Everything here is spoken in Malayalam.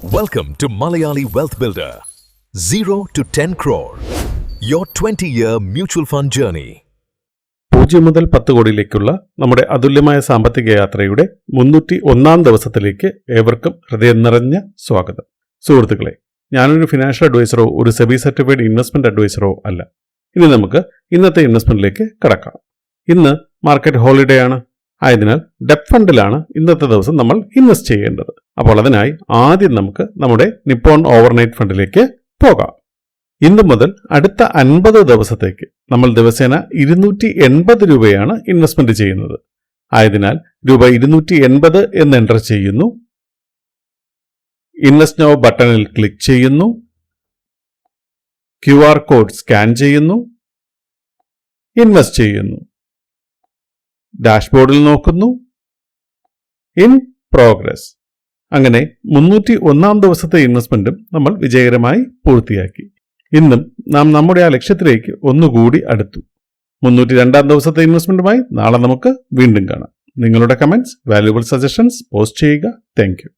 Welcome to Malayali Wealth Builder. 0 to 10 crore. Your 20-year mutual fund journey. 0 മുതൽ 10 കോടിയിലേക്കുള്ള നമ്മുടെ അതുല്യമായ സാമ്പത്തിക യാത്രയുടെ 301 ദിവസത്തിലേക്ക് ഏവർക്കും ഹൃദയം നിറഞ്ഞ സ്വാഗതം. സുഹൃത്തുക്കളെ, ഞാനൊരു ഫിനാൻഷ്യൽ അഡ്വൈസറോ ഒരു സെബി സർട്ടിഫൈഡ് ഇൻവെസ്റ്റ്മെന്റ് അഡ്വൈസറോ അല്ല. ഇനി നമുക്ക് ഇന്നത്തെ ഇൻവെസ്റ്റ്മെന്റിലേക്ക് കടക്കാം. ഇന്ന് മാർക്കറ്റ് ഹോളിഡേ ആണ്. ആയതിനാൽ ഡെപ്റ്റ് ഫണ്ടിലാണ് ഇന്നത്തെ ദിവസം നമ്മൾ ഇൻവെസ്റ്റ് ചെയ്യേണ്ടത്. അപ്പോൾ അതിനായി ആദ്യം നമുക്ക് നമ്മുടെ നിപ്പോൺ ഓവർനൈറ്റ് ഫണ്ടിലേക്ക് പോകാം. ഇന്നു മുതൽ അടുത്ത 50 ദിവസത്തേക്ക് നമ്മൾ ദിവസേന 280 രൂപയാണ് ഇൻവെസ്റ്റ്മെന്റ് ചെയ്യുന്നത്. ആയതിനാൽ രൂപ 280 എന്ന് എൻ്റർ ചെയ്യുന്നു. ഇൻവെസ്റ്റ് നൗ ബട്ടണിൽ ക്ലിക്ക് ചെയ്യുന്നു. QR കോഡ് സ്കാൻ ചെയ്യുന്നു. ഇൻവെസ്റ്റ് ചെയ്യുന്നു. ഡാഷ്ബോർഡിൽ നോക്കുന്നു. In progress. അങ്ങനെ 301 ദിവസത്തെ ഇൻവെസ്റ്റ്മെന്റും നമ്മൾ വിജയകരമായി പൂർത്തിയാക്കി. ഇന്നും നാം നമ്മുടെ ആ ലക്ഷ്യത്തിലേക്ക് ഒന്നുകൂടി അടുത്തു. 302 ദിവസത്തെ ഇൻവെസ്റ്റ്മെന്റുമായി നാളെ നമുക്ക് വീണ്ടും കാണാം. നിങ്ങളുടെ കമന്റ്സ്, വാല്യുബിൾ സജഷൻസ് പോസ്റ്റ് ചെയ്യുക. Thank you.